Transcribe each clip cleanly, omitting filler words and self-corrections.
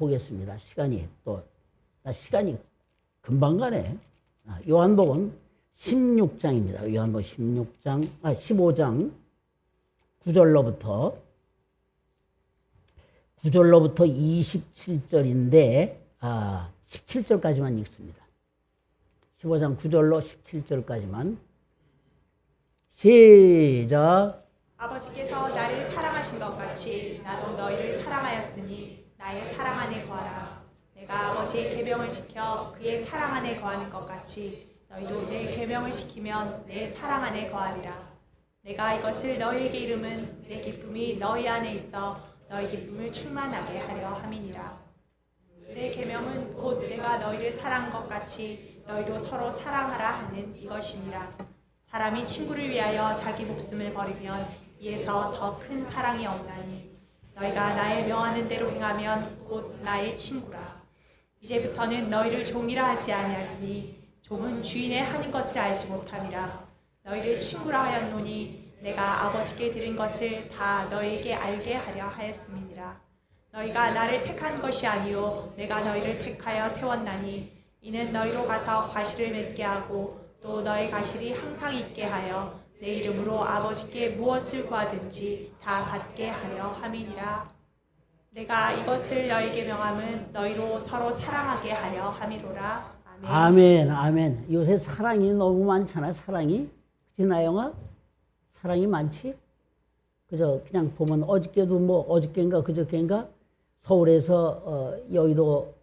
보겠습니다. 시간이 금방 가네. 요한복음 16장입니다. 요한복음 15장 9절로부터 27절인데 17절까지만 읽습니다. 15장 9절로 17절까지만 시작. 아버지께서 나를 사랑하신 것 같이 나도 너희를 사랑하였으니 나의 사랑 안에 거하라. 내가 아버지의 계명을 지켜 그의 사랑 안에 거하는 것 같이 너희도 내 계명을 지키면 내 사랑 안에 거하리라. 내가 이것을 너희에게 이름은 내 기쁨이 너희 안에 있어 너희 기쁨을 충만하게 하려 함이니라. 내 계명은 곧 내가 너희를 사랑한 것 같이 너희도 서로 사랑하라 하는 이것이니라. 사람이 친구를 위하여 자기 목숨을 버리면 이에서 더 큰 사랑이 없나니 너희가 나의 명하는 대로 행하면 곧 나의 친구라. 이제부터는 너희를 종이라 하지 아니하리니 종은 주인의 하는 것을 알지 못함이라. 너희를 친구라 하였노니 내가 아버지께 들은 것을 다 너희에게 알게 하려 하였음이니라. 너희가 나를 택한 것이 아니요 내가 너희를 택하여 세웠나니 이는 너희로 가서 과실을 맺게 하고 또 너희 과실이 항상 있게 하여 내 이름으로 아버지께 무엇을 구하든지 다 받게 하려 함이니라. 내가 이것을 너희에게 명함은 너희로 서로 사랑하게 하려 함이로라. 아멘. 아멘. 요새 사랑이 너무 많잖아. 사랑이. 그치 나영아? 사랑이 많지? 그저 그냥 보면 어저께도 어저께인가 그저께인가 서울에서 여의도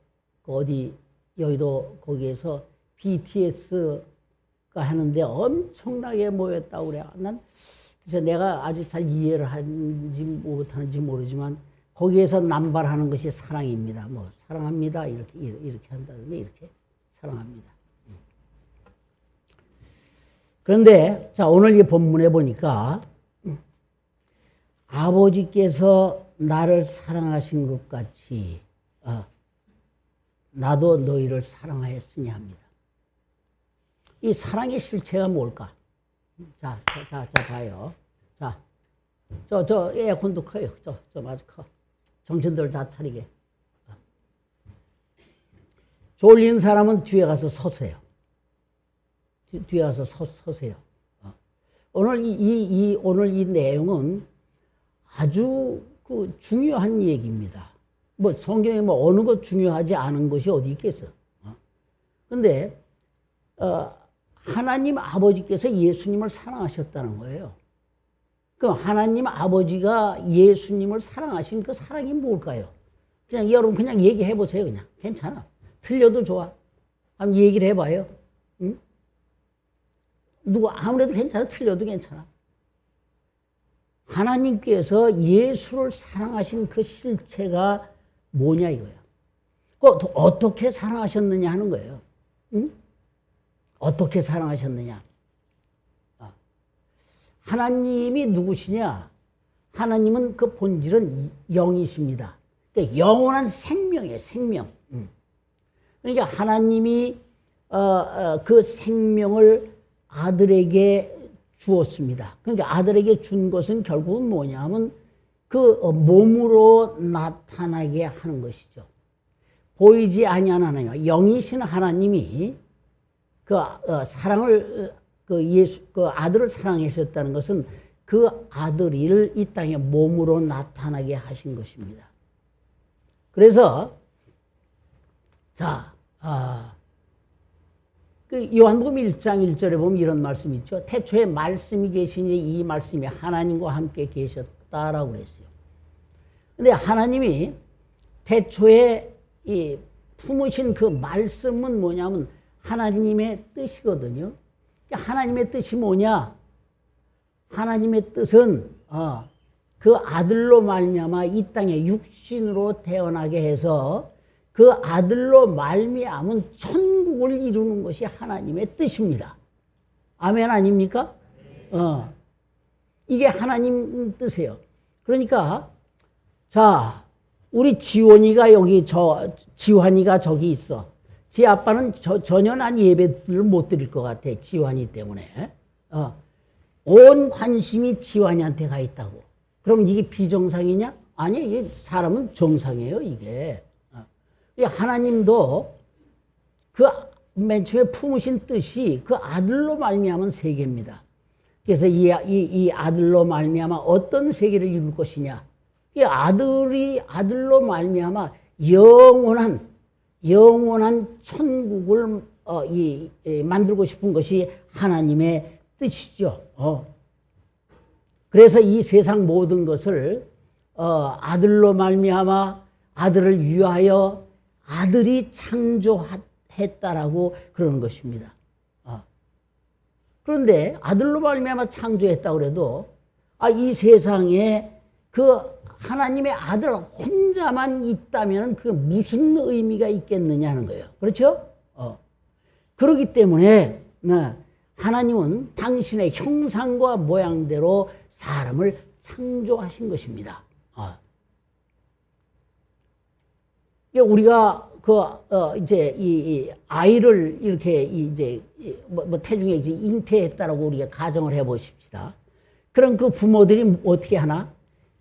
여의도 거기에서 BTS가 하는데 엄청나게 모였다고 그래. 그래서 내가 아주 잘 이해를 하는지 못하는지 모르지만 거기에서 남발하는 것이 사랑입니다. 사랑합니다. 이렇게 한다든지 이렇게 사랑합니다. 그런데 자 오늘 이 본문에 보니까 아버지께서 나를 사랑하신 것 같이 나도 너희를 사랑하였으니 합니다. 이 사랑의 실체가 뭘까? 자, 봐요. 자, 저 에어컨도 커요. 저 아주 커. 정신들 다 차리게. 졸린 사람은 뒤에 가서 서세요. 뒤에 가서 서세요. 오늘 오늘 이 내용은 아주 중요한 얘기입니다. 성경에 어느 것 중요하지 않은 것이 어디 있겠어. 근데, 하나님 아버지께서 예수님을 사랑하셨다는 거예요. 그럼 하나님 아버지가 예수님을 사랑하신 그 사랑이 뭘까요? 여러분 그냥 얘기해 보세요. 그냥. 괜찮아. 틀려도 좋아. 한번 얘기를 해봐요. 응? 아무래도 괜찮아. 틀려도 괜찮아. 하나님께서 예수를 사랑하신 그 실체가 뭐냐 이거야. 어떻게 사랑하셨느냐 하는 거예요. 응? 어떻게 사랑하셨느냐. 하나님이 누구시냐. 하나님은 그 본질은 영이십니다. 그러니까 영원한 생명이에요. 생명. 그러니까 하나님이 그 생명을 아들에게 주었습니다. 그러니까 아들에게 준 것은 결국은 뭐냐 하면 그 몸으로 나타나게 하는 것이죠. 보이지 아니하는 하나님, 영이신 하나님이 사랑을 그 아들을 사랑하셨다는 것은 그 아들을 이 땅에 몸으로 나타나게 하신 것입니다. 그래서 요한복음 1장 1절에 보면 이런 말씀이 있죠. 태초에 말씀이 계시니 이 말씀이 하나님과 함께 계셨다라고 그랬어요. 근데 하나님이 태초에 이 품으신 그 말씀은 뭐냐면 하나님의 뜻이거든요. 하나님의 뜻이 뭐냐? 하나님의 뜻은 그 아들로 말미암아 이 땅에 육신으로 태어나게 해서 그 아들로 말미암은 천국을 이루는 것이 하나님의 뜻입니다. 아멘 아닙니까? 이게 하나님 뜻이에요. 그러니까 자 우리 지원이가 지환이가 저기 있어. 지 아빠는 전혀 난 예배를 못 드릴 것 같아. 지환이 때문에. 온 관심이 지환이한테 가 있다고. 그럼 이게 비정상이냐? 아니, 이게 사람은 정상이에요, 이게. 이 하나님도 그 맨 처음에 품으신 뜻이 그 아들로 말미암은 세계입니다. 그래서 이 아들로 말미암아 어떤 세계를 이룰 것이냐? 이 아들로 말미암아 영원한 천국을 만들고 싶은 것이 하나님의 뜻이죠. 그래서 이 세상 모든 것을 아들로 말미암아 아들을 위하여 아들이 창조했다라고 그러는 것입니다. 그런데 아들로 말미암아 창조했다고 그래도 이 세상에 그 하나님의 아들 혼자만 있다면 그 무슨 의미가 있겠느냐 하는 거예요. 그렇죠? 그렇기 때문에 하나님은 당신의 형상과 모양대로 사람을 창조하신 것입니다. 우리가 이제 이 아이를 이렇게 이제 태중에 잉태했다라고 우리가 가정을 해보십시다. 그럼 그 부모들이 어떻게 하나?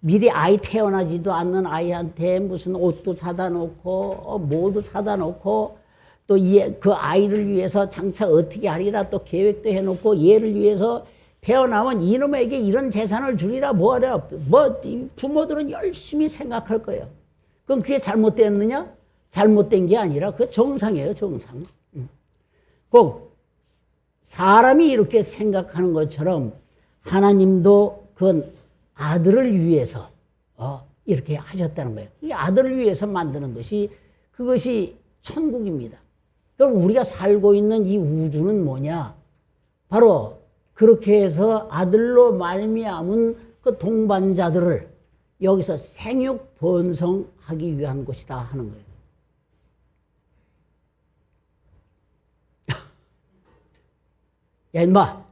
미리 아이 태어나지도 않는 아이한테 무슨 옷도 사다 놓고 뭐도 사다 놓고 또 그 아이를 위해서 장차 어떻게 하리라 또 계획도 해놓고 얘를 위해서 태어나면 이놈에게 이런 재산을 주리라 뭐하랴 부모들은 열심히 생각할 거예요. 그럼 그게 잘못됐느냐? 잘못된 게 아니라 그 정상이에요, 정상. 꼭 사람이 이렇게 생각하는 것처럼 하나님도 그 아들을 위해서 이렇게 하셨다는 거예요. 이 아들을 위해서 만드는 것이 그것이 천국입니다. 그럼 우리가 살고 있는 이 우주는 뭐냐? 바로 그렇게 해서 아들로 말미암은 그 동반자들을 여기서 생육 번성하기 위한 것이다 하는 거예요. 야 인마,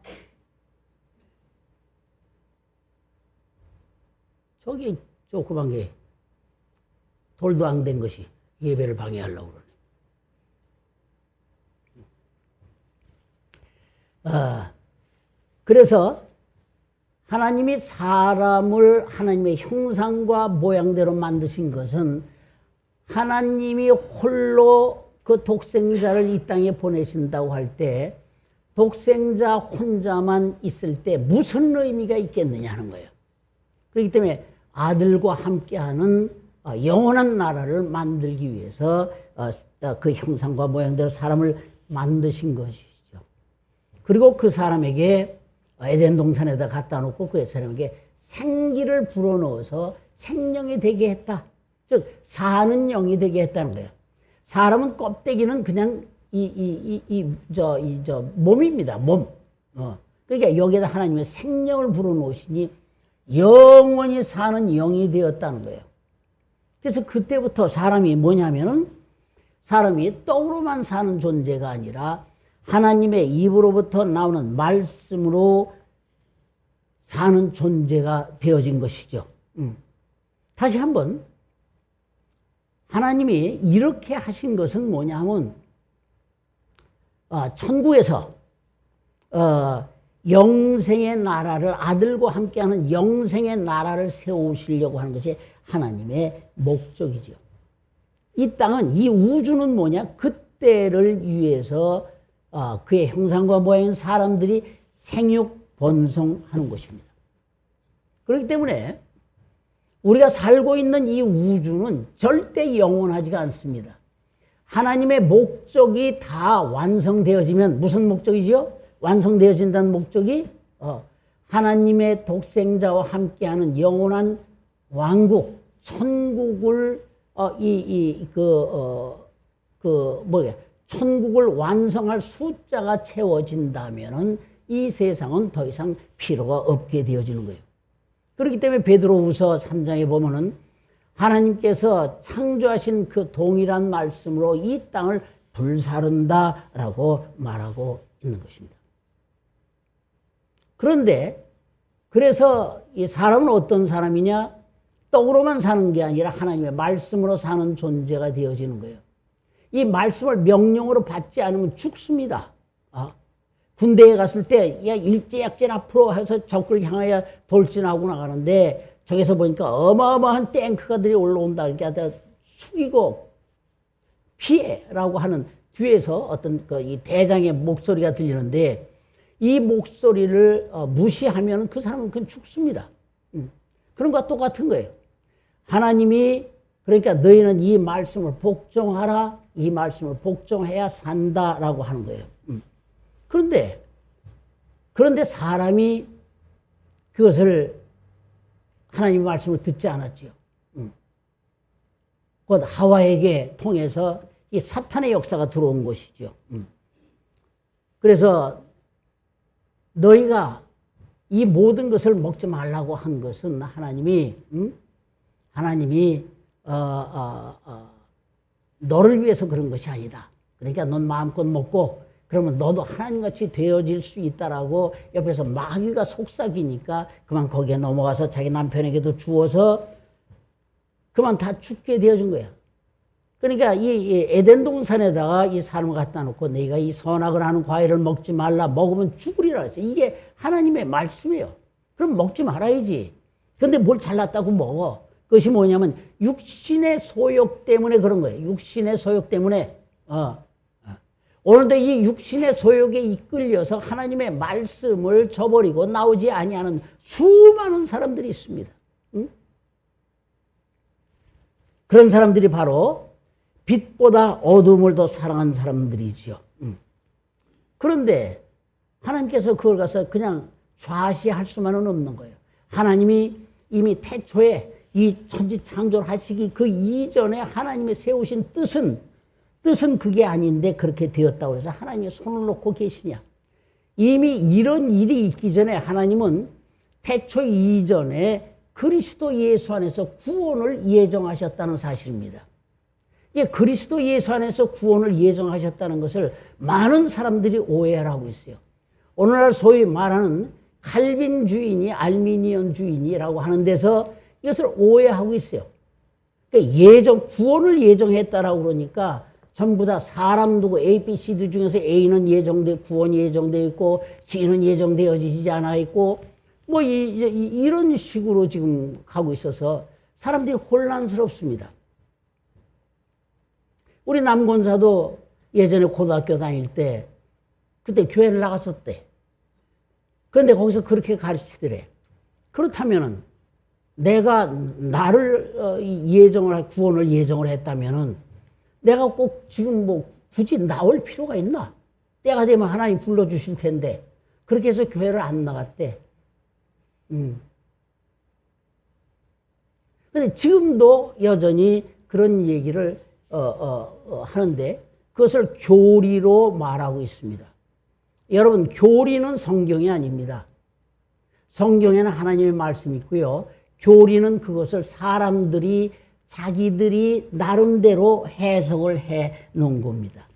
저기 조그만 게 돌도 안 된 것이 예배를 방해하려고 그러네. 그래서 하나님이 사람을 하나님의 형상과 모양대로 만드신 것은 하나님이 홀로 그 독생자를 이 땅에 보내신다고 할 때 독생자 혼자만 있을 때 무슨 의미가 있겠느냐 하는 거예요. 그렇기 때문에 아들과 함께하는 영원한 나라를 만들기 위해서 그 형상과 모양대로 사람을 만드신 것이죠. 그리고 그 사람에게 에덴 동산에다 갖다 놓고 그 사람에게 생기를 불어넣어서 생명이 되게 했다. 즉 사는 영이 되게 했다는 거예요. 사람은 껍데기는 그냥 몸입니다. 몸. 그러니까 여기에다 하나님의 생명을 불어넣으시니 영원히 사는 영이 되었다는 거예요. 그래서 그때부터 사람이 뭐냐면은 사람이 떡으로만 사는 존재가 아니라 하나님의 입으로부터 나오는 말씀으로 사는 존재가 되어진 것이죠. 다시 한번 하나님이 이렇게 하신 것은 뭐냐 하면 천국에서 영생의 나라를 아들과 함께하는 영생의 나라를 세우시려고 하는 것이 하나님의 목적이죠. 이 땅은 이 우주는 뭐냐? 그때를 위해서 그의 형상과 모양인 사람들이 생육 번성하는 것입니다. 그렇기 때문에 우리가 살고 있는 이 우주는 절대 영원하지가 않습니다. 하나님의 목적이 다 완성되어지면 무슨 목적이죠? 완성되어진다는 목적이 하나님의 독생자와 함께하는 영원한 왕국, 천국을 천국을 완성할 숫자가 채워진다면은 이 세상은 더 이상 필요가 없게 되어지는 거예요. 그렇기 때문에 베드로후서 3장에 보면은 하나님께서 창조하신 그 동일한 말씀으로 이 땅을 불사른다라고 말하고 있는 것입니다. 그런데 그래서 이 사람은 어떤 사람이냐? 떡으로만 사는 게 아니라 하나님의 말씀으로 사는 존재가 되어지는 거예요. 이 말씀을 명령으로 받지 않으면 죽습니다. 군대에 갔을 때 야 일제약전 앞으로 해서 적을 향하여 돌진하고 나가는데 저기서 보니까 어마어마한 탱크가들이 올라온다. 그러니까 숙이고 피해라고 하는 뒤에서 어떤 이 대장의 목소리가 들리는데 이 목소리를 무시하면 그 사람은 그냥 죽습니다. 그런 것과 똑같은 거예요. 하나님이 그러니까 너희는 이 말씀을 복종하라. 이 말씀을 복종해야 산다라고 하는 거예요. 그런데 사람이 그것을 하나님의 말씀을 듣지 않았지요. 곧 하와에게 통해서 이 사탄의 역사가 들어온 것이죠. 그래서 너희가 이 모든 것을 먹지 말라고 한 것은 하나님이 너를 위해서 그런 것이 아니다. 그러니까 넌 마음껏 먹고 그러면 너도 하나님같이 되어질 수 있다라고 옆에서 마귀가 속삭이니까 그만 거기에 넘어가서 자기 남편에게도 주어서 그만 다 죽게 되어준 거야. 그러니까 이 에덴 동산에다가 이 사람을 갖다 놓고 너희가 이 선악을 하는 과일을 먹지 말라. 먹으면 죽으리라 했어요. 이게 하나님의 말씀이에요. 그럼 먹지 말아야지. 근데 뭘 잘났다고 먹어. 그것이 뭐냐면 육신의 소욕 때문에 그런 거예요. 육신의 소욕 때문에. 오늘도 이 육신의 소욕에 이끌려서 하나님의 말씀을 저버리고 나오지 아니하는 수많은 사람들이 있습니다. 그런 사람들이 바로 빛보다 어둠을 더 사랑한 사람들이지요. 그런데 하나님께서 그걸 가서 그냥 좌시할 수만은 없는 거예요. 하나님이 이미 태초에 이 천지 창조를 하시기 그 이전에 하나님이 세우신 뜻은 그게 아닌데 그렇게 되었다고 해서 하나님이 손을 놓고 계시냐. 이미 이런 일이 있기 전에 하나님은 태초 이전에 그리스도 예수 안에서 구원을 예정하셨다는 사실입니다. 예, 그리스도 예수 안에서 구원을 예정하셨다는 것을 많은 사람들이 오해를 하고 있어요. 오늘날 소위 말하는 칼빈주의니 알미니언주의니라고 하는 데서 이것을 오해하고 있어요. 그러니까 구원을 예정했다라고 그러니까 전부 다 사람 두고 A, B, C, D 중에서 A는 구원이 예정되어 있고 C는 예정되어지지 않아 있고 뭐 이런 식으로 지금 가고 있어서 사람들이 혼란스럽습니다. 우리 남권사도 예전에 고등학교 다닐 때 그때 교회를 나갔었대. 그런데 거기서 그렇게 가르치더래. 그렇다면은 내가 나를 구원을 예정을 했다면은 내가 꼭 지금 뭐 굳이 나올 필요가 있나? 때가 되면 하나님 불러주실 텐데 그렇게 해서 교회를 안 나갔대. 근데 지금도 여전히 그런 얘기를 하는데 그것을 교리로 말하고 있습니다. 여러분, 교리는 성경이 아닙니다. 성경에는 하나님의 말씀이 있고요. 교리는 그것을 사람들이 자기들이 나름대로 해석을 해 놓은 겁니다.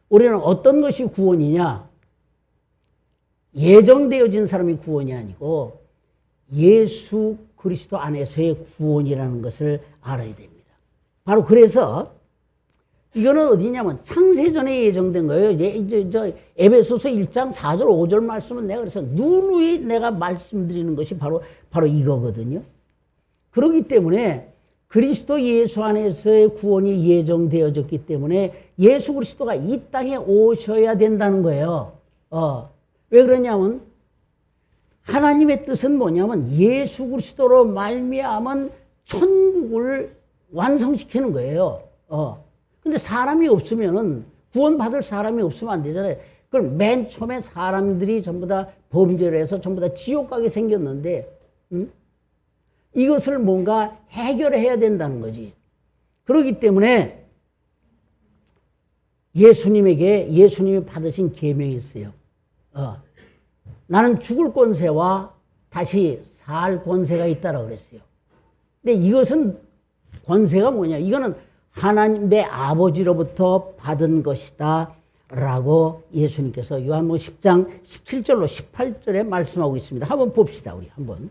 우리는 어떤 것이 구원이냐? 예정되어진 사람이 구원이 아니고 예수 그리스도 안에서의 구원이라는 것을 알아야 됩니다. 바로 그래서 이거는 어디냐면 창세전에 예정된 거예요. 이제 에베소서 1장 4절 5절 말씀은 내가 그래서 누누이 내가 말씀드리는 것이 바로 이거거든요. 그렇기 때문에 그리스도 예수 안에서의 구원이 예정되어졌기 때문에 예수 그리스도가 이 땅에 오셔야 된다는 거예요. 왜 그러냐면 하나님의 뜻은 뭐냐면 예수 그리스도로 말미암은 천국을 완성시키는 거예요. 근데 사람이 없으면은 구원받을 사람이 없으면 안 되잖아요. 그럼 맨 처음에 사람들이 전부 다 범죄를 해서 전부 다 지옥 가게 생겼는데 이것을 뭔가 해결해야 된다는 거지. 그렇기 때문에 예수님이 받으신 계명이 있어요. 나는 죽을 권세와 다시 살 권세가 있다라고 그랬어요. 근데 이것은 권세가 뭐냐? 이거는 하나님의 아버지로부터 받은 것이다 라고 예수님께서 요한복음 10장 17절로 18절에 말씀하고 있습니다. 한번 봅시다. 우리 한번.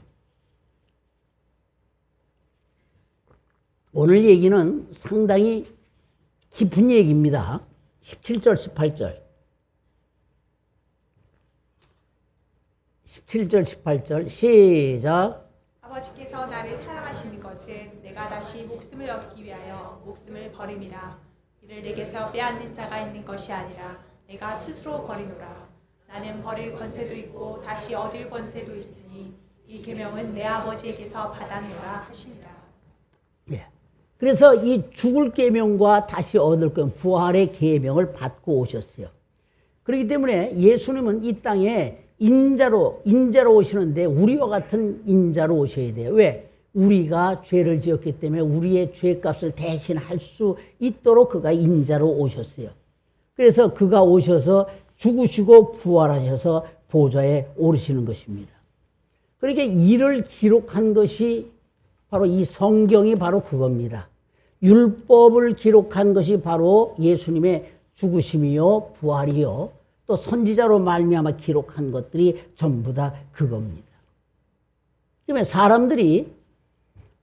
오늘 얘기는 상당히 깊은 얘기입니다. 17절 18절 17절 18절 시작. 아버지께서 나를 사랑하시는 것은 내가 다시 목숨을 얻기 위하여 목숨을 버림이라. 이를 내게서 빼앗는 자가 있는 것이 아니라 내가 스스로 버리노라. 나는 버릴 권세도 있고 다시 얻을 권세도 있으니 이 계명은 내 아버지에게서 받았노라 하시니라. 예. 그래서 이 죽을 계명과 다시 얻을 건 부활의 계명을 받고 오셨어요. 그렇기 때문에 예수님은 이 땅에 인자로 오시는데 우리와 같은 인자로 오셔야 돼요. 왜? 우리가 죄를 지었기 때문에 우리의 죄값을 대신할 수 있도록 그가 인자로 오셨어요. 그래서 그가 오셔서 죽으시고 부활하셔서 보좌에 오르시는 것입니다. 그러니까 이를 기록한 것이 바로 이 성경이 바로 그겁니다. 율법을 기록한 것이 바로 예수님의 죽으심이요 부활이요 또 선지자로 말미암아 기록한 것들이 전부 다 그겁니다. 그러면 사람들이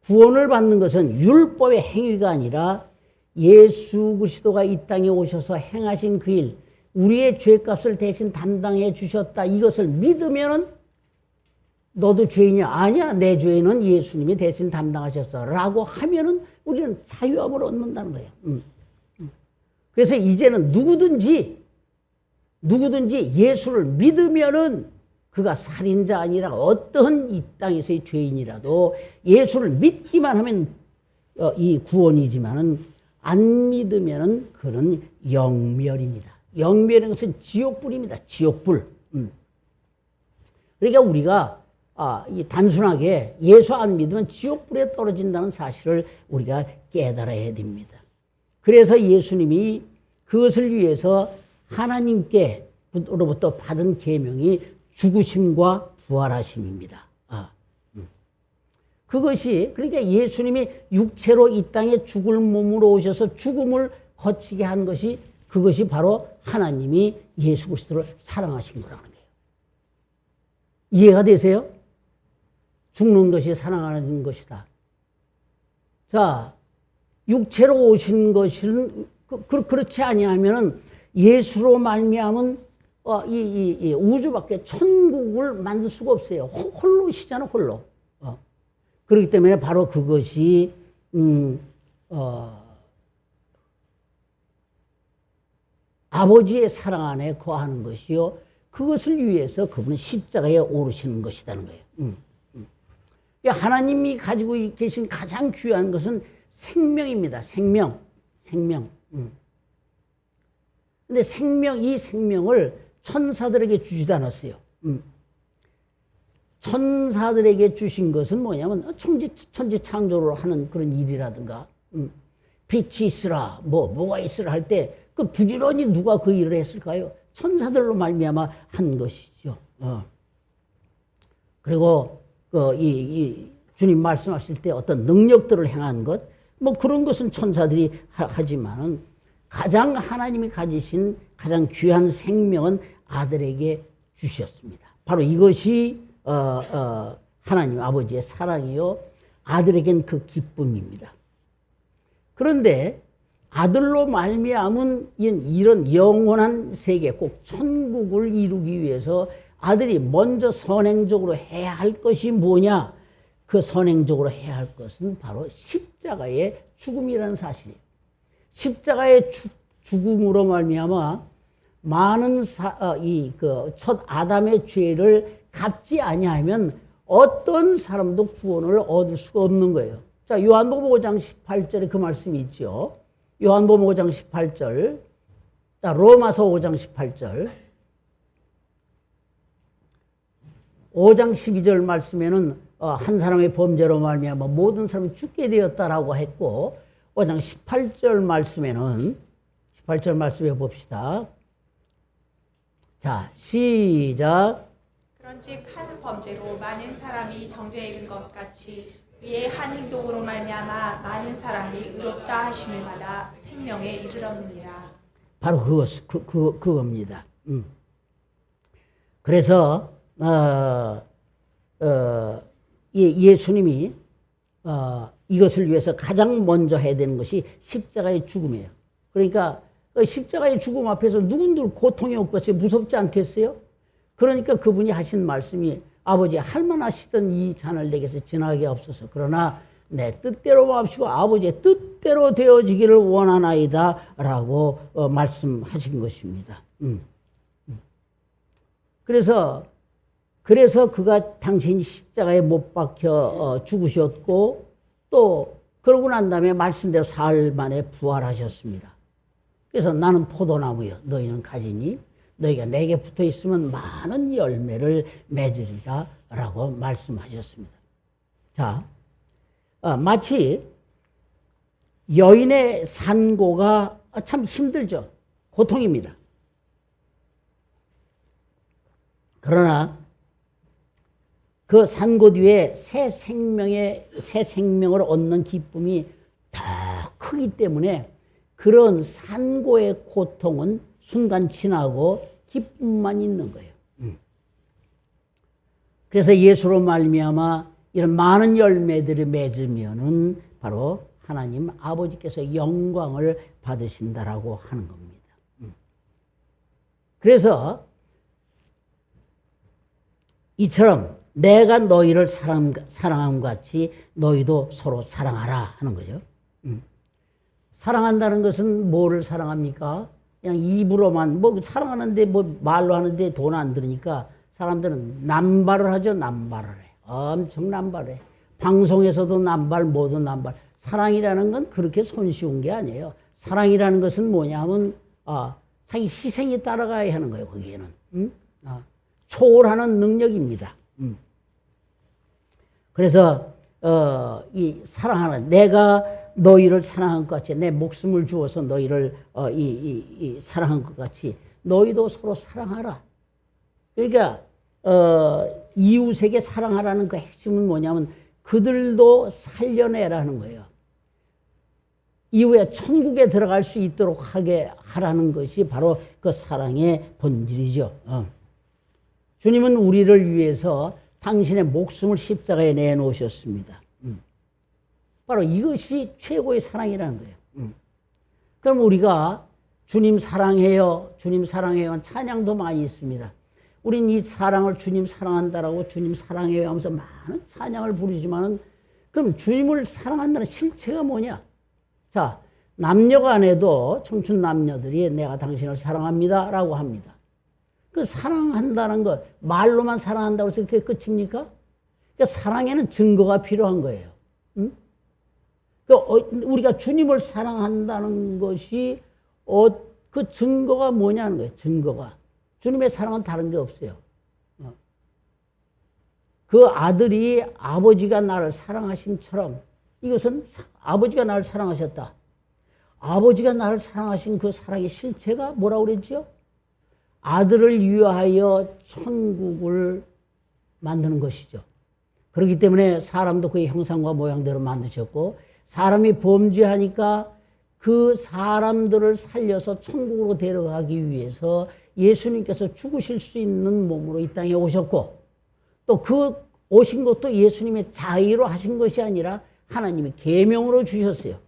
구원을 받는 것은 율법의 행위가 아니라 예수 그리스도가 이 땅에 오셔서 행하신 그 일, 우리의 죄값을 대신 담당해 주셨다. 이것을 믿으면은 너도 죄인이야? 아니야, 내 죄는 예수님이 대신 담당하셨어 라고 하면은 우리는 자유함을 얻는다는 거예요. 그래서 이제는 누구든지 예수를 믿으면은 그가 살인자 아니라 어떠한 이 땅에서의 죄인이라도 예수를 믿기만 하면 이 구원이지만은 안 믿으면은 그는 영멸입니다. 영멸인 것은 지옥불입니다. 지옥불. 그러니까 우리가 이 단순하게 예수 안 믿으면 지옥불에 떨어진다는 사실을 우리가 깨달아야 됩니다. 그래서 예수님이 그것을 위해서 하나님께로부터 받은 계명이 죽으심과 부활하심입니다. 그것이 그러니까 예수님이 육체로 이 땅에 죽을 몸으로 오셔서 죽음을 거치게 한 것이 그것이 바로 하나님이 예수 그리스도를 사랑하신 거라는 거예요. 이해가 되세요? 죽는 것이 사랑하는 것이다. 자, 육체로 오신 것은 그렇지 아니하면은 예수로 말미암은 이 우주밖에 천국을 만들 수가 없어요. 홀로시잖아, 홀로. 그렇기 때문에 바로 그것이 아버지의 사랑 안에 거하는 것이요. 그것을 위해서 그분은 십자가에 오르시는 것이라는 거예요. 하나님이 가지고 계신 가장 귀한 것은 생명입니다. 생명. 근데 이 생명을 천사들에게 주지도 않았어요. 천사들에게 주신 것은 뭐냐면 천지 창조를 하는 그런 일이라든가 빛이 있으라 뭐가 있으라 할 때 그 부지런히 누가 그 일을 했을까요? 천사들로 말미암아 한 것이죠. 그리고 이 주님 말씀하실 때 어떤 능력들을 행한 것 뭐 그런 것은 천사들이 하지만은 가장 하나님이 가지신 가장 귀한 생명은 아들에게 주셨습니다. 바로 이것이 하나님 아버지의 사랑이요 아들에겐 그 기쁨입니다. 그런데 아들로 말미암은 이런 영원한 세계 꼭 천국을 이루기 위해서 아들이 먼저 선행적으로 해야 할 것이 뭐냐? 그 선행적으로 해야 할 것은 바로 십자가의 죽음이라는 사실이에요. 십자가의 죽음으로 말미암아 많은 첫 아담의 죄를 갚지 아니하면 어떤 사람도 구원을 얻을 수가 없는 거예요. 자, 요한복음 5장 18절에 그 말씀이 있죠. 요한복음 5장 18절, 자, 로마서 5장 18절, 5장 12절 말씀에는 한 사람의 범죄로 말미암아 모든 사람이 죽게 되었다라고 했고 5장 18절 말씀에는 18절 말씀해 봅시다. 자, 시작. 그런즉 한 범죄로 많은 사람이 정죄에 이른 것 같이 그의 한 행동으로 말미암아 많은 사람이 의롭다 하심을 받아 생명에 이르렀느니라. 바로 그겁니다. 그래서 예수님이 이것을 위해서 가장 먼저 해야 되는 것이 십자가의 죽음이에요. 그러니까 십자가의 죽음 앞에서 누군들 고통이 없겠어요? 무섭지 않겠어요? 그러니까 그분이 하신 말씀이 아버지 할만하시던 이 잔을 내게서 지나게 없어서 그러나 내 뜻대로 마옵시고 아버지의 뜻대로 되어지기를 원하나이다 라고 말씀하신 것입니다. 그래서 그가 당신이 십자가에 못 박혀 죽으셨고 또 그러고 난 다음에 말씀대로 사흘 만에 부활하셨습니다. 그래서 나는 포도나무여 너희는 가지니 너희가 내게 붙어 있으면 많은 열매를 맺으리라 라고 말씀하셨습니다. 자, 마치 여인의 산고가 참 힘들죠. 고통입니다. 그러나 그 산고 뒤에 새 생명을 얻는 기쁨이 더 크기 때문에 그런 산고의 고통은 순간 지나고 기쁨만 있는 거예요. 그래서 예수로 말미암아 이런 많은 열매들을 맺으면은 바로 하나님 아버지께서 영광을 받으신다라고 하는 겁니다. 그래서 이처럼 내가 너희를 사랑함 같이 너희도 서로 사랑하라 하는 거죠. 사랑한다는 것은 뭐를 사랑합니까? 그냥 입으로만 사랑하는데 말로 하는데 돈 안 들으니까 사람들은 남발을 하죠. 남발을 해. 엄청 남발을 해. 방송에서도 남발, 모두 남발. 사랑이라는 건 그렇게 손쉬운 게 아니에요. 사랑이라는 것은 뭐냐 하면 자기 희생이 따라가야 하는 거예요. 거기에는. 초월하는 능력입니다. 그래서 이 사랑하는 내가 너희를 사랑한 것 같이 내 목숨을 주어서 너희를 사랑한 것 같이 너희도 서로 사랑하라. 그러니까 이웃에게 사랑하라는 그 핵심은 뭐냐면 그들도 살려내라는 거예요. 이후에 천국에 들어갈 수 있도록 하게 하라는 것이 바로 그 사랑의 본질이죠. 주님은 우리를 위해서 당신의 목숨을 십자가에 내놓으셨습니다. 바로 이것이 최고의 사랑이라는 거예요. 그럼 우리가 주님 사랑해요, 주님 사랑해요 찬양도 많이 있습니다. 우린 이 사랑을 주님 사랑한다라고 주님 사랑해요 하면서 많은 찬양을 부르지만은 그럼 주님을 사랑한다는 실체가 뭐냐? 자, 남녀 간에도 청춘 남녀들이 내가 당신을 사랑합니다 라고 합니다. 그 사랑한다는 것, 말로만 사랑한다고 해서 그게 끝입니까? 그러니까 사랑에는 증거가 필요한 거예요. 우리가 주님을 사랑한다는 것이 그 증거가 뭐냐는 거예요. 증거가. 주님의 사랑은 다른 게 없어요. 그 아들이 아버지가 나를 사랑하심처럼 이것은 아버지가 나를 사랑하셨다. 아버지가 나를 사랑하신 그 사랑의 실체가 뭐라고 그랬죠? 아들을 위하여 천국을 만드는 것이죠. 그렇기 때문에 사람도 그의 형상과 모양대로 만드셨고 사람이 범죄하니까 그 사람들을 살려서 천국으로 데려가기 위해서 예수님께서 죽으실 수 있는 몸으로 이 땅에 오셨고 또 그 오신 것도 예수님의 자의로 하신 것이 아니라 하나님의 계명으로 주셨어요.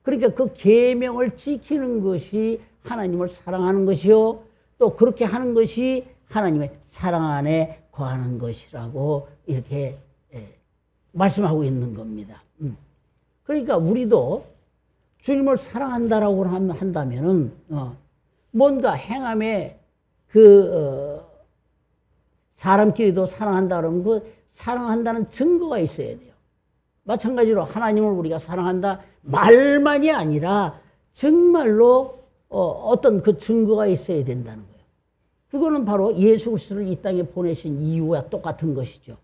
그러니까 그 계명을 지키는 것이 하나님을 사랑하는 것이요. 또 그렇게 하는 것이 하나님의 사랑 안에 거하는 것이라고 이렇게 말씀하고 있는 겁니다. 그러니까 우리도 주님을 사랑한다라고 한다면은 뭔가 행함에 사람끼리도 사랑한다 그러면 그 사랑한다는 증거가 있어야 돼요. 마찬가지로 하나님을 우리가 사랑한다 말만이 아니라 정말로 어떤 그 증거가 있어야 된다는 거예요. 그거는 바로 예수 그리스도를 이 땅에 보내신 이유와 똑같은 것이죠.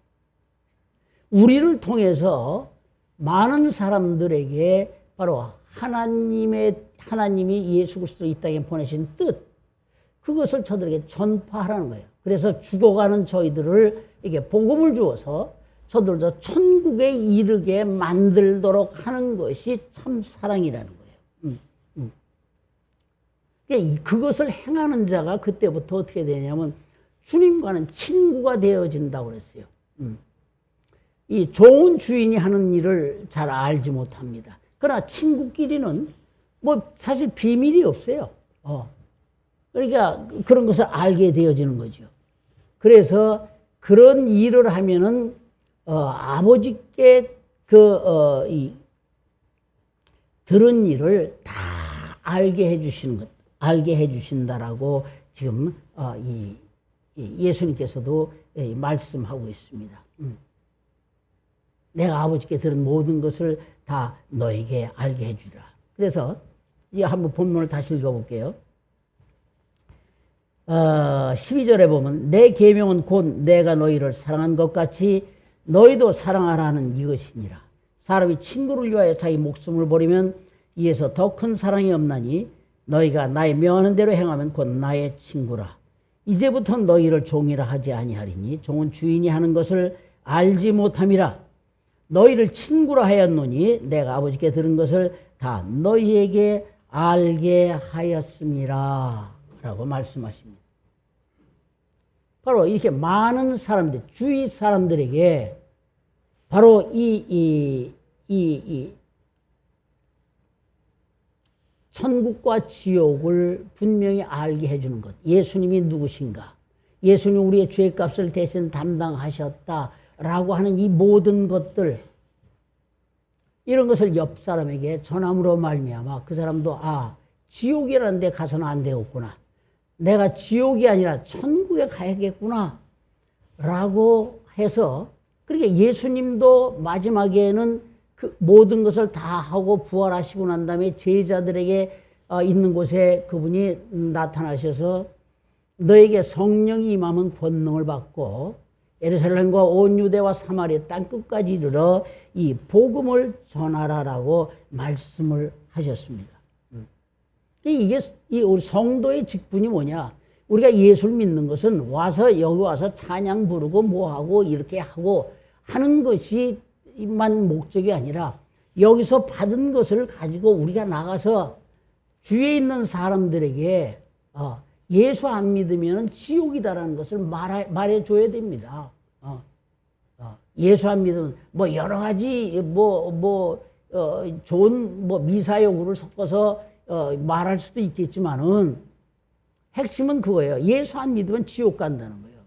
우리를 통해서 많은 사람들에게 바로 하나님이 예수 그리스도를 이 땅에 보내신 뜻, 그것을 저들에게 전파하라는 거예요. 그래서 죽어가는 저희들을 이게 복음을 주어서 저들도 천국에 이르게 만들도록 하는 것이 참 사랑이라는 거예요. 그것을 행하는 자가 그때부터 어떻게 되냐면 주님과는 친구가 되어진다고 그랬어요. 이 좋은 주인이 하는 일을 잘 알지 못합니다. 그러나 친구끼리는 사실 비밀이 없어요. 그러니까 그런 것을 알게 되어지는 거죠. 그래서 그런 일을 하면은 아버지께 들은 일을 다 알게 해주시는 것, 알게 해주신다라고 지금 예수님께서도 말씀하고 있습니다. 내가 아버지께 들은 모든 것을 다 너에게 알게 해주리라. 그래서 이 한번 본문을 다시 읽어볼게요. 12절에 보면 내 계명은 곧 내가 너희를 사랑한 것 같이 너희도 사랑하라는 이것이니라. 사람이 친구를 위하여 자기 목숨을 버리면 이에서 더 큰 사랑이 없나니 너희가 나의 명하는 대로 행하면 곧 나의 친구라. 이제부터 너희를 종이라 하지 아니하리니 종은 주인이 하는 것을 알지 못함이라. 너희를 친구라 하였노니 내가 아버지께 들은 것을 다 너희에게 알게 하였음이라 라고 말씀하십니다. 바로 이렇게 많은 사람들, 주위 사람들에게 바로 천국과 지옥을 분명히 알게 해주는 것. 예수님이 누구신가? 예수님 우리의 죄값을 대신 담당하셨다라고 하는 이 모든 것들, 이런 것을 옆 사람에게 전함으로 말미암아 그 사람도 지옥이라는 데 가서는 안 되겠구나. 내가 지옥이 아니라 천국에 가야겠구나 라고 해서, 그러니까 예수님도 마지막에는 그 모든 것을 다 하고 부활하시고 난 다음에 제자들에게 있는 곳에 그분이 나타나셔서 너에게 성령이 임하면 권능을 받고 예루살렘과 온 유대와 사마리아 땅끝까지 이르러 이 복음을 전하라라고 말씀을 하셨습니다. 이게 우리 성도의 직분이 뭐냐? 우리가 예수를 믿는 것은 여기 와서 찬양 부르고 뭐하고 이렇게 하고 하는 것이만 목적이 아니라 여기서 받은 것을 가지고 우리가 나가서 주위에 있는 사람들에게 예수 안 믿으면 지옥이다라는 것을 말해줘야 됩니다. 예수 안 믿으면 여러 가지 좋은 미사여구를 섞어서 말할 수도 있겠지만은 핵심은 그거예요. 예수 안 믿으면 지옥 간다는 거예요.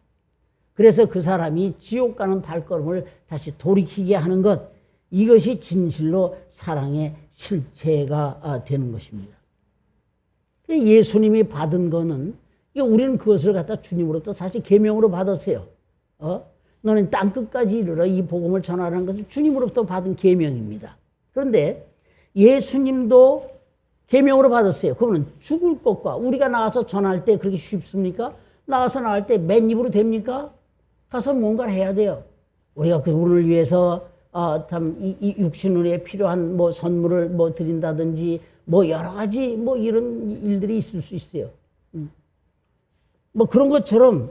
그래서 그 사람이 지옥 가는 발걸음을 다시 돌이키게 하는 것, 이것이 진실로 사랑의 실체가 되는 것입니다. 예수님이 받은 거는, 우리는 그것을 갖다 주님으로부터 사실 계명으로 받았어요. 너는 땅끝까지 이르러 이 복음을 전하라는 것은 주님으로부터 받은 계명입니다. 그런데 예수님도 계명으로 받았어요. 그러면 죽을 것과 우리가 나가서 전할 때 그렇게 쉽습니까? 나가서 나갈 때 맨입으로 됩니까? 가서 뭔가를 해야 돼요. 우리가 그분을 위해서 이 육신에 필요한 선물을 드린다든지 여러 가지 이런 일들이 있을 수 있어요. 그런 것처럼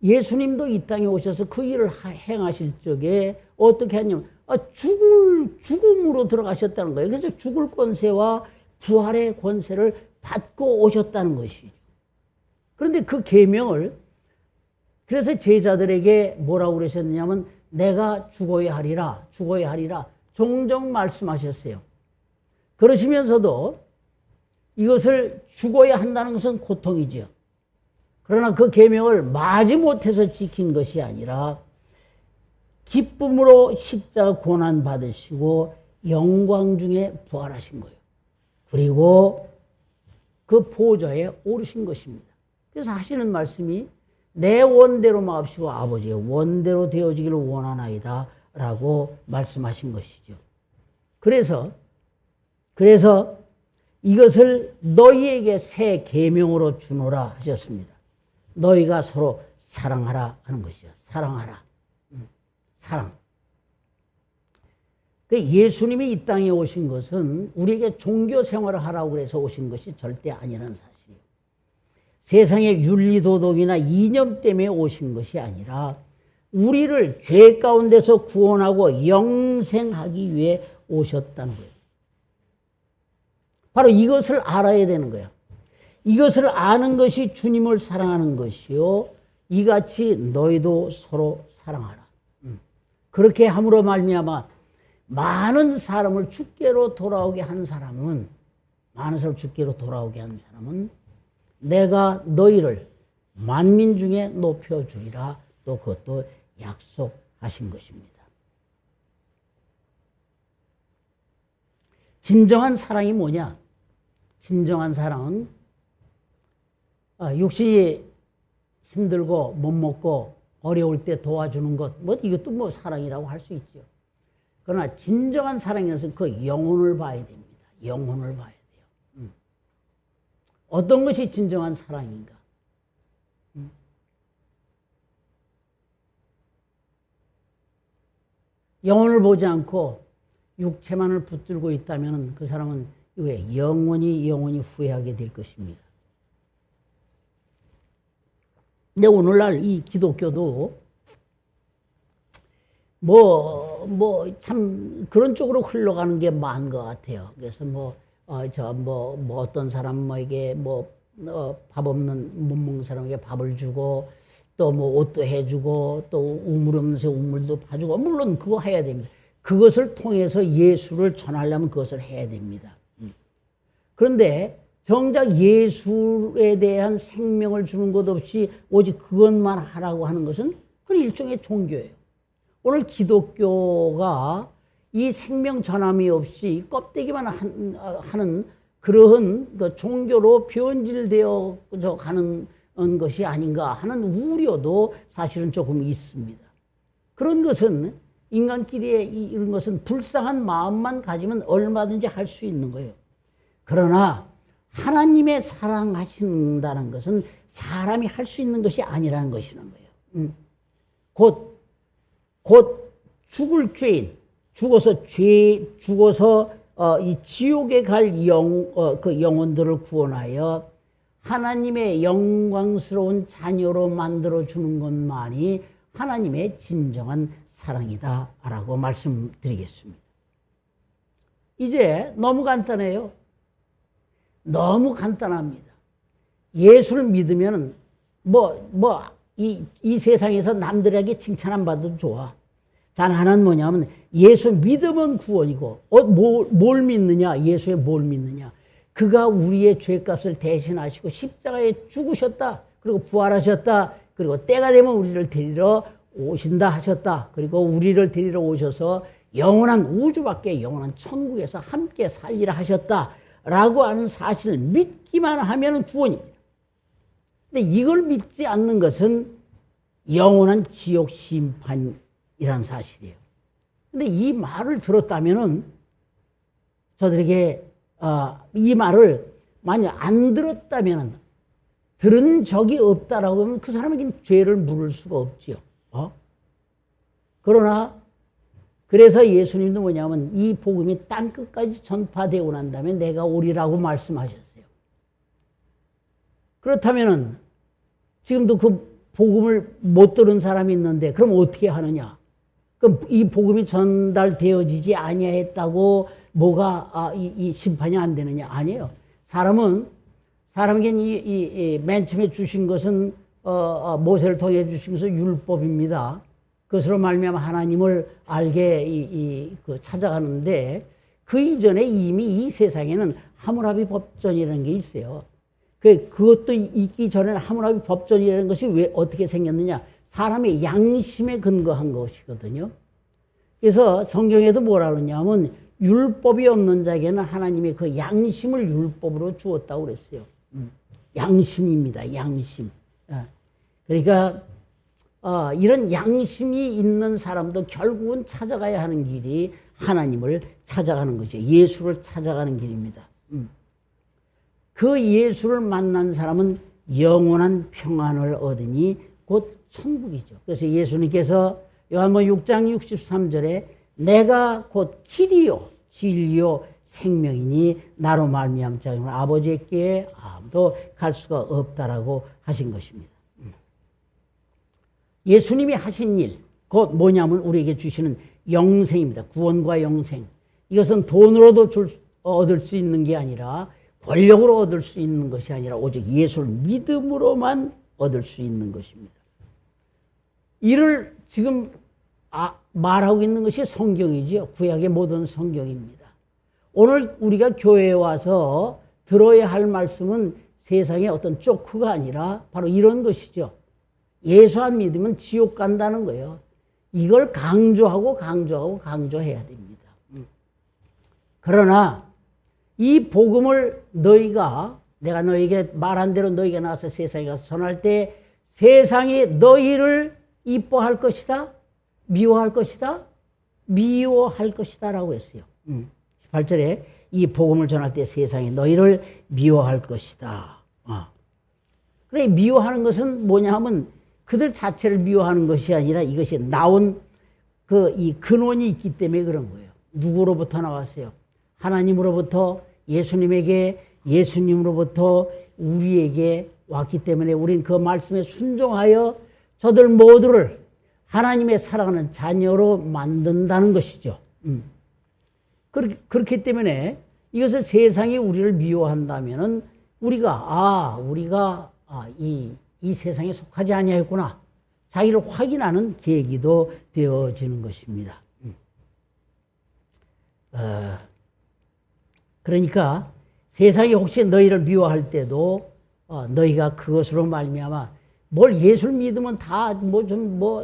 예수님도 이 땅에 오셔서 그 일을 행하실 적에 어떻게 하냐면 죽음으로 들어가셨다는 거예요. 그래서 죽을 권세와 부활의 권세를 받고 오셨다는 것이죠. 그런데 그 계명을, 그래서 제자들에게 뭐라고 그러셨느냐면 내가 죽어야 하리라 종종 말씀하셨어요. 그러시면서도 이것을 죽어야 한다는 것은 고통이죠. 그러나 그 계명을 마지 못해서 지킨 것이 아니라 기쁨으로 십자가 고난 받으시고 영광 중에 부활하신 거예요. 그리고 그 보좌에 오르신 것입니다. 그래서 하시는 말씀이 내 원대로 마옵시고 아버지의 원대로 되어지기를 원하나이다 라고 말씀하신 것이죠. 그래서 이것을 너희에게 새 계명으로 주노라 하셨습니다. 너희가 서로 사랑하라 하는 것이죠. 사랑하라. 사랑. 예수님이 이 땅에 오신 것은 우리에게 종교 생활을 하라고 그래서 오신 것이 절대 아니라는 사실이에요. 세상의 윤리도덕이나 이념 때문에 오신 것이 아니라 우리를 죄 가운데서 구원하고 영생하기 위해 오셨다는 거예요. 바로 이것을 알아야 되는 거예요. 이것을 아는 것이 주님을 사랑하는 것이요, 이같이 너희도 서로 사랑하라. 그렇게 함으로 말미암아 많은 사람을 주께로 돌아오게 한 사람은, 내가 너희를 만민 중에 높여주리라 또 그것도 약속하신 것입니다. 진정한 사랑이 뭐냐? 진정한 사랑은 육신이 힘들고 못 먹고 어려울 때 도와주는 것, 뭐 이것도 뭐 사랑이라고 할 수 있죠. 그러나 진정한 사랑에서는 그 영혼을 봐야 됩니다. 영혼을 봐야 돼요. 어떤 것이 진정한 사랑인가? 영혼을 보지 않고 육체만을 붙들고 있다면 그 사람은 왜 영원히 후회하게 될 것입니다. 근데 오늘날 이 기독교도 참 그런 쪽으로 흘러가는 게 많은 것 같아요. 그래서 어떤 사람에게 밥 없는 못 먹는 사람에게 밥을 주고 또 옷도 해주고 또 우물 없는 새 우물도 봐주고 물론 그거 해야 됩니다. 그것을 통해서 예수를 전하려면 그것을 해야 됩니다. 그런데 정작 예수에 대한 생명을 주는 것 없이 오직 그것만 하라고 하는 것은 그건 일종의 종교예요. 오늘 기독교가 이 생명 전함이 없이 껍데기만 하는 그러한 그 종교로 변질되어 가는 것이 아닌가 하는 우려도 사실은 조금 있습니다. 그런 것은 인간끼리의 이런 것은 불쌍한 마음만 가지면 얼마든지 할 수 있는 거예요. 그러나 하나님의 사랑하신다는 것은 사람이 할 수 있는 것이 아니라는 것이라는 거예요. 곧 죽을 죄인, 죽어서 이 지옥에 갈 그 영혼들을 구원하여 하나님의 영광스러운 자녀로 만들어 주는 것만이 하나님의 진정한 사랑이다라고 말씀드리겠습니다. 이제 너무 간단해요. 너무 간단합니다. 예수를 믿으면 이 세상에서 남들에게 칭찬 안 받아도 좋아. 단 하나는 뭐냐면 예수 믿으면 구원이고 뭘 믿느냐? 예수의 뭘 믿느냐? 그가 우리의 죄값을 대신하시고 십자가에 죽으셨다. 그리고 부활하셨다. 그리고 때가 되면 우리를 데리러 오신다 하셨다. 그리고 우리를 데리러 오셔서 영원한 우주 밖에 영원한 천국에서 함께 살리라 하셨다. 라고 하는 사실을 믿기만 하면 구원입니다. 근데 이걸 믿지 않는 것은 영원한 지옥 심판이라는 사실이에요. 근데 이 말을 들었다면은 저들에게 이 말을 만약 안 들었다면 들은 적이 없다라고 하면 그 사람에게는 죄를 물을 수가 없지요. 그러나 그래서 예수님도 뭐냐면 이 복음이 땅끝까지 전파되고 난 다음에 내가 오리라고 말씀하셨어요. 그렇다면은 지금도 그 복음을 못 들은 사람이 있는데 그럼 어떻게 하느냐? 그럼 이 복음이 전달되어지지 아니했다고 뭐가 이 심판이 안 되느냐? 아니에요. 사람에게 맨 처음에 주신 것은 모세를 통해 주신 것은 율법입니다. 그것으로 말미암아 하나님을 알게 찾아가는데 그 이전에 이미 이 세상에는 하무라비 법전이라는 게 있어요. 그것도 있기 전에는 하무라비 법전이라는 것이 왜 어떻게 생겼느냐? 사람의 양심에 근거한 것이거든요. 그래서 성경에도 뭐라 그러냐면 율법이 없는 자에게는 하나님의 그 양심을 율법으로 주었다고 그랬어요. 양심입니다. 양심. 그러니까 이런 양심이 있는 사람도 결국은 찾아가야 하는 길이 하나님을 찾아가는 거죠. 예수를 찾아가는 길입니다. 그 예수를 만난 사람은 영원한 평안을 얻으니 곧 천국이죠. 그래서 예수님께서 요한복음 6장 63절에 내가 곧 길이요 진리요 생명이니 나로 말미암지 않으면 아버지께 아무도 갈 수가 없다라고 하신 것입니다. 예수님이 하신 일, 곧 뭐냐면 우리에게 주시는 영생입니다. 구원과 영생. 이것은 돈으로도 얻을 수 있는 게 아니라 권력으로 얻을 수 있는 것이 아니라 오직 예수를 믿음으로만 얻을 수 있는 것입니다. 이를 지금 말하고 있는 것이 성경이죠. 구약의 모든 성경입니다. 오늘 우리가 교회에 와서 들어야 할 말씀은 세상의 어떤 쪼크가 아니라 바로 이런 것이죠. 예수 안 믿으면 지옥 간다는 거예요. 이걸 강조하고 강조해야 됩니다. 그러나 이 복음을 내가 너에게 말한 대로 너희가 나가서 세상에 가서 전할 때 세상이 너희를 이뻐할 것이다? 미워할 것이다? 미워할 것이다 라고 했어요. 18절에 이 복음을 전할 때 세상이 너희를 미워할 것이다. 그래, 미워하는 것은 뭐냐 하면 그들 자체를 미워하는 것이 아니라 이것이 나온 이 근원이 있기 때문에 그런 거예요. 누구로부터 나왔어요? 하나님으로부터 예수님으로부터 우리에게 왔기 때문에 우린 그 말씀에 순종하여 저들 모두를 하나님의 사랑하는 자녀로 만든다는 것이죠. 그렇기 때문에 이것을 세상이 우리를 미워한다면은 우리가 이 세상에 속하지 아니하였구나. 자기를 확인하는 계기도 되어지는 것입니다. 그러니까 세상이 혹시 너희를 미워할 때도 너희가 그것으로 말미암아 뭘 예수를 믿으면 다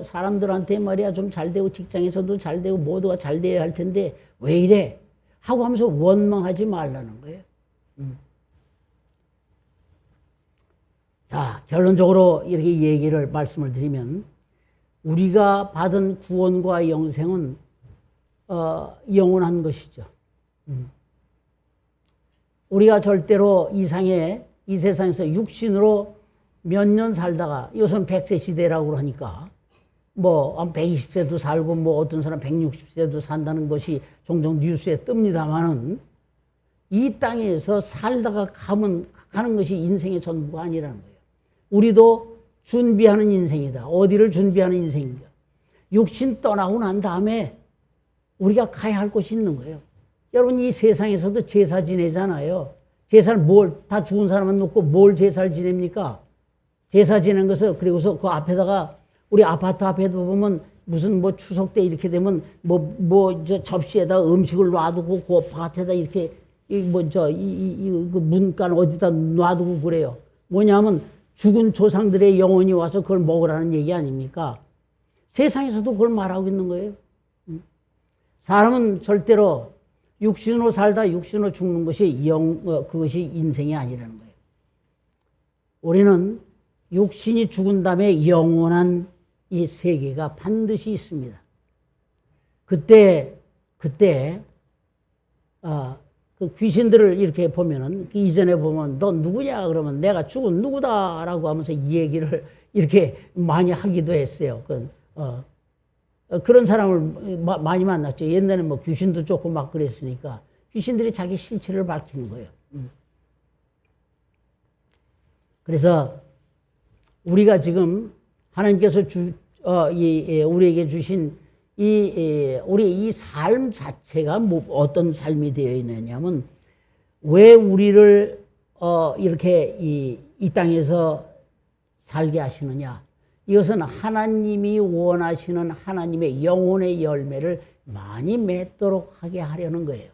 사람들한테 말이야 좀 잘 되고 직장에서도 잘 되고 모두가 잘 돼야 할 텐데 왜 이래? 하고 하면서 원망하지 말라는 거예요. 자, 결론적으로 이렇게 말씀을 드리면 우리가 받은 구원과 영생은 영원한 것이죠. 우리가 절대로 이 세상에서 육신으로 몇 년 살다가 요즘 100세 시대라고 하니까 한 120세도 살고 어떤 사람 160세도 산다는 것이 종종 뉴스에 뜹니다만은 이 땅에서 살다가 가는 것이 인생의 전부가 아니라는 거예요. 우리도 준비하는 인생이다. 어디를 준비하는 인생인가? 육신 떠나고 난 다음에 우리가 가야 할 곳이 있는 거예요. 여러분 이 세상에서도 제사 지내잖아요. 제사를 다 죽은 사람은 놓고 뭘 제사를 지냅니까? 제사 지내는 것을 그리고서 그 앞에다가 우리 아파트 앞에도 보면 무슨 추석 때 이렇게 되면 저 접시에다 음식을 놔두고 그 바깥에다 이렇게 그 문간 어디다 놔두고 그래요. 뭐냐면 죽은 조상들의 영혼이 와서 그걸 먹으라는 얘기 아닙니까? 세상에서도 그걸 말하고 있는 거예요. 사람은 절대로 육신으로 살다 육신으로 죽는 것이 그것이 인생이 아니라는 거예요. 우리는 육신이 죽은 다음에 영원한 이 세계가 반드시 있습니다. 그때 그 귀신들을 이렇게 보면은 이전에 보면 너 누구냐 그러면 내가 죽은 누구다라고 하면서 이 얘기를 이렇게 많이 하기도 했어요. 그런 사람을 많이 만났죠. 옛날에 귀신도 쫓고 막 그랬으니까 귀신들이 자기 실체를 밝히는 거예요. 그래서 우리가 지금 하나님께서 우리에게 주신 우리 이 삶 자체가 어떤 삶이 되어 있느냐면 왜 우리를 이렇게 이 땅에서 살게 하시느냐? 이것은 하나님이 원하시는 하나님의 영혼의 열매를 많이 맺도록 하게 하려는 거예요.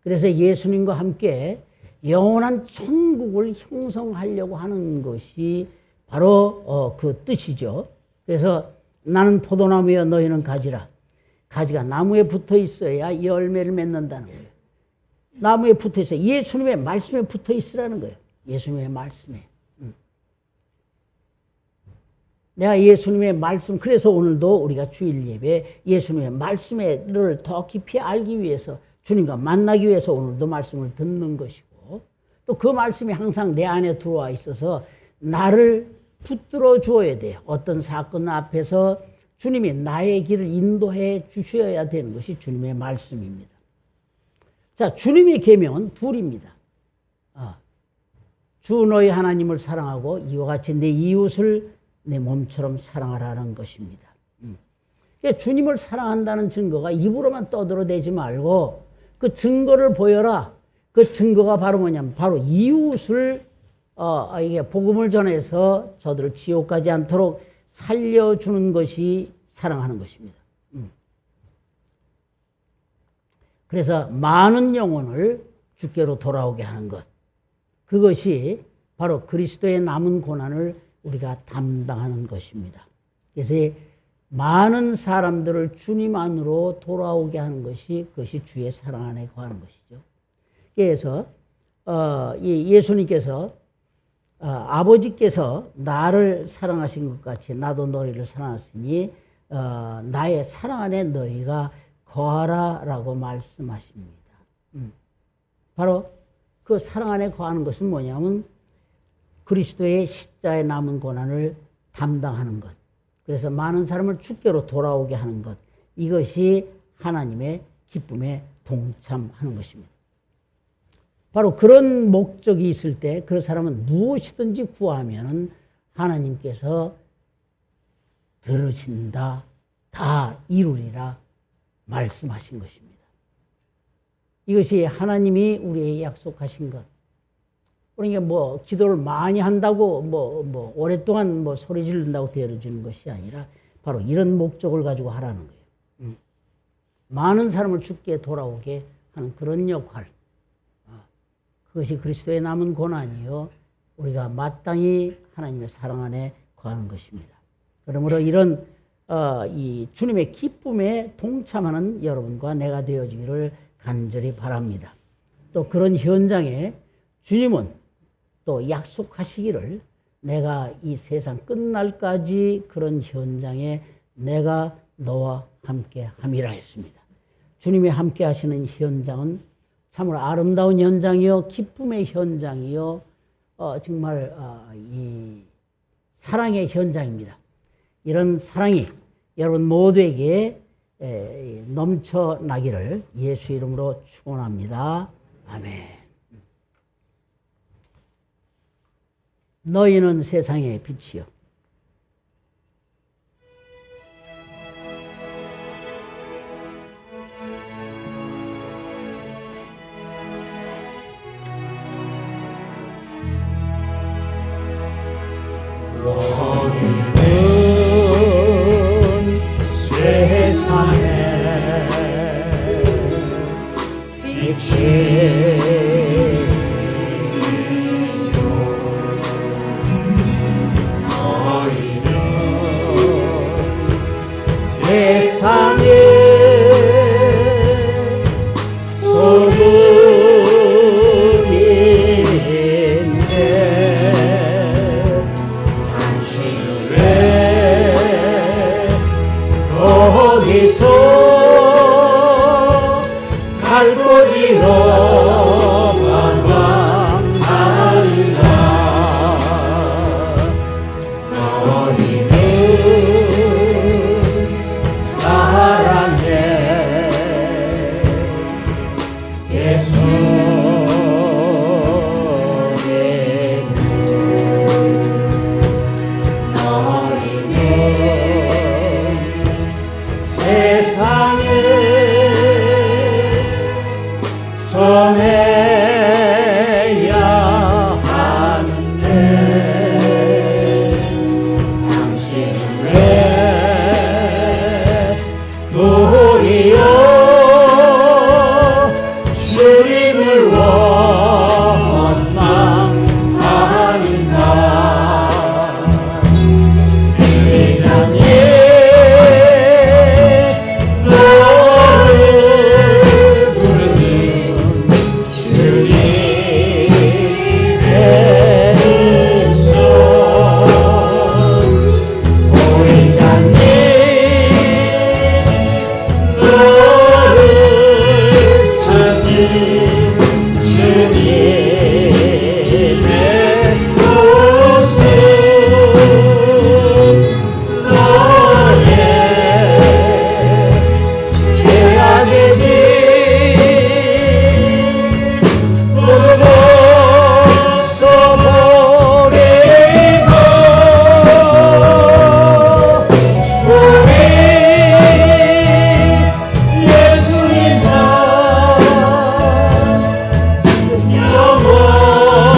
그래서 예수님과 함께 영원한 천국을 형성하려고 하는 것이 바로 그 뜻이죠. 그래서 나는 포도나무여 너희는 가지라. 가지가 나무에 붙어 있어야 열매를 맺는다는 거예요. 나무에 붙어 있어야 예수님의 말씀에 붙어 있으라는 거예요. 예수님의 말씀에. 내가 예수님의 말씀, 그래서 오늘도 우리가 주일 예배 예수님의 말씀을 더 깊이 알기 위해서 주님과 만나기 위해서 오늘도 말씀을 듣는 것이고 또 그 말씀이 항상 내 안에 들어와 있어서 나를 붙들어 주어야 돼요. 어떤 사건 앞에서 주님이 나의 길을 인도해 주셔야 되는 것이 주님의 말씀입니다. 자, 주님의 계명은 둘입니다. 주 너희 하나님을 사랑하고 이와 같이 내 이웃을 내 몸처럼 사랑하라는 것입니다. 그러니까 주님을 사랑한다는 증거가 입으로만 떠들어대지 말고 그 증거를 보여라. 그 증거가 바로 뭐냐면 바로 이웃을 이게 복음을 전해서 저들을 지옥 가지 않도록 살려주는 것이 사랑하는 것입니다. 그래서 많은 영혼을 주께로 돌아오게 하는 것, 그것이 바로 그리스도의 남은 고난을 우리가 담당하는 것입니다. 그래서 많은 사람들을 주님 안으로 돌아오게 하는 것이 그것이 주의 사랑 안에 거하는 것이죠. 그래서 예수님께서 아버지께서 나를 사랑하신 것 같이 나도 너희를 사랑하시니 나의 사랑 안에 너희가 거하라라고 말씀하십니다. 바로 그 사랑 안에 거하는 것은 뭐냐면 그리스도의 십자에 남은 고난을 담당하는 것. 그래서 많은 사람을 주께로 돌아오게 하는 것. 이것이 하나님의 기쁨에 동참하는 것입니다. 바로 그런 목적이 있을 때 그 사람은 무엇이든지 구하면 하나님께서 들으신다, 다 이루리라 말씀하신 것입니다. 이것이 하나님이 우리에게 약속하신 것. 그러니까 뭐 기도를 많이 한다고 오랫동안 소리 지른다고 되어지는 것이 아니라 바로 이런 목적을 가지고 하라는 거예요. 많은 사람을 주께 돌아오게 하는 그런 역할. 그것이 그리스도의 남은 고난이요 우리가 마땅히 하나님의 사랑 안에 거하는 것입니다. 그러므로 이런 이 주님의 기쁨에 동참하는 여러분과 내가 되어지기를 간절히 바랍니다. 또 그런 현장에 주님은 또 약속하시기를 내가 이 세상 끝날까지 그런 현장에 내가 너와 함께 함이라 했습니다. 주님이 함께 하시는 현장은 참으로 아름다운 현장이요 기쁨의 현장이요 정말 이 사랑의 현장입니다. 이런 사랑이 여러분 모두에게 넘쳐나기를 예수 이름으로 축원합니다. 아멘. 너희는 세상의 빛이요 너희는 세상의 빛이요 세상의 소금인데 당신은 왜 거기서 갈 곳 잃어 방황하는가 너희는 사랑해 예수의 너희는 세상에 전해야 하는데 당신은 왜 도리어 주님을 원망하는가 대장님 너를 부르는 주님의 음성 보이장님 너를 찾는 주님의 모습 너의 죄악의 짐 벗어버리고 우리 예수님만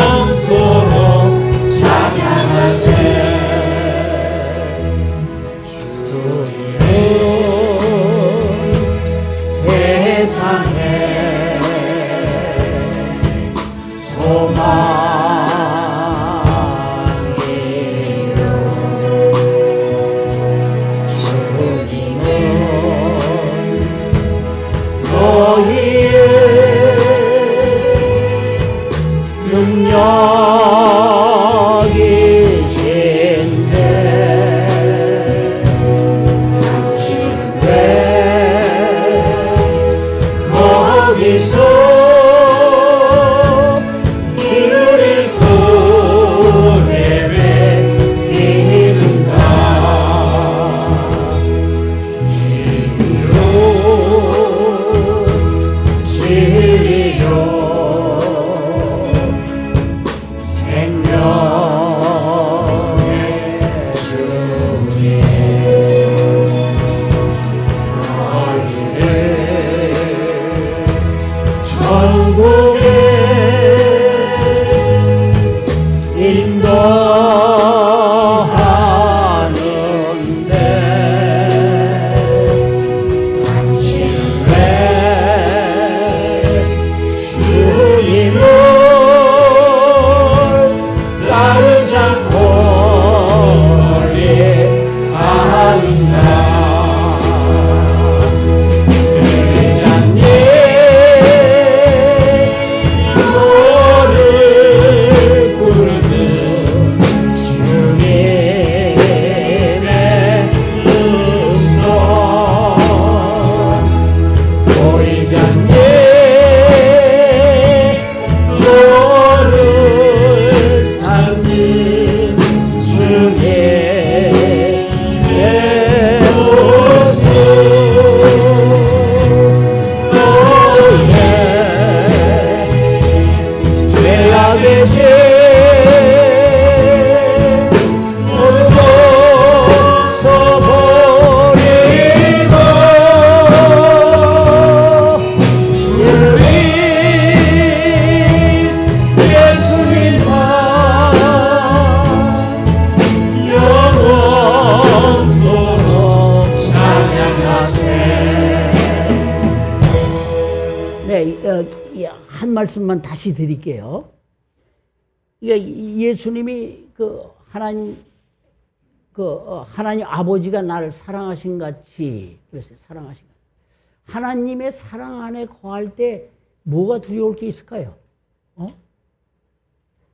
영원토록 찬양하세 주님은 세상에 소망이요 능력이신데 당신은 왜 거기서 길을 잃고 헤매이는가 길로 진리요 생명의 주님 너희를 천국에 인도하는데 당신은 왜 주님을 따르지 않고 멀리 가는가 들리지 않니 너를 부르는 주님의 음성 보이지 않니 너를 찾는 주님의 모습 너의 죄악의 죄 모두 벗어버리고 우리 예수님만 영원토록 찬양하세. 네, 한 말씀만 다시 드릴게요. 예수님이 하나님 아버지가 나를 사랑하신 같이 그랬어요. 사랑하신 것. 하나님의 사랑 안에 거할 때 뭐가 두려울 게 있을까요?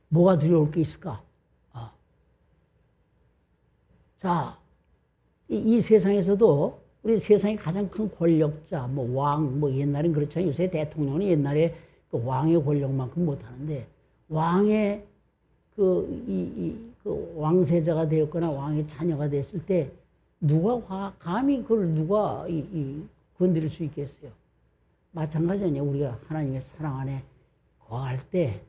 뭐가 두려울 게 있을까? 자, 이 세상에서도 우리 세상의 가장 큰 권력자, 왕, 옛날엔 그렇잖아요. 요새 대통령은 옛날에 그 왕의 권력만큼 못하는데 왕의 왕세자가 되었거나 왕의 자녀가 됐을 때 누가 감히 그걸 누가 건드릴 수 있겠어요? 마찬가지 아니에요. 우리가 하나님의 사랑 안에 거할 때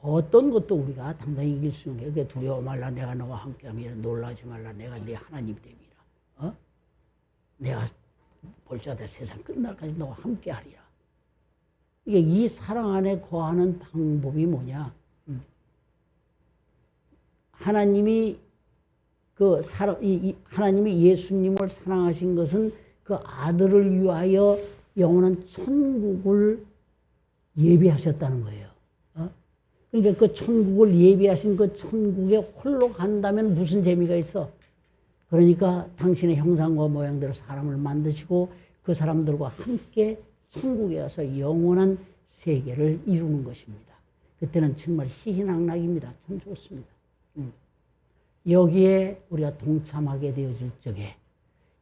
어떤 것도 우리가 당당히 이길 수 있는 게 그게 두려워 말라 내가 너와 함께함이라 놀라지 말라 내가 네 하나님 됨이라 내가 볼지어다 세상 끝날까지 너와 함께하리라. 이게 이 사랑 안에 거하는 방법이 뭐냐? 하나님이 하나님이 예수님을 사랑하신 것은 그 아들을 위하여 영원한 천국을 예비하셨다는 거예요. 그러니까 그 천국을 예비하신 그 천국에 홀로 간다면 무슨 재미가 있어? 그러니까 당신의 형상과 모양대로 사람을 만드시고 그 사람들과 함께 천국에 가서 영원한 세계를 이루는 것입니다. 그때는 정말 희희낙낙입니다. 참 좋습니다. 여기에 우리가 동참하게 되어질 적에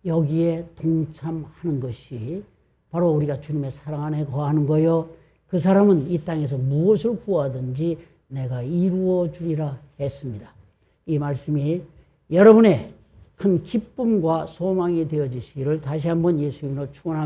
여기에 동참하는 것이 바로 우리가 주님의 사랑 안에 거하는 거요. 그 사람은 이 땅에서 무엇을 구하든지 내가 이루어 주리라 했습니다. 이 말씀이 여러분의 큰 기쁨과 소망이 되어지시기를 다시 한번 예수님으로 축원합니다.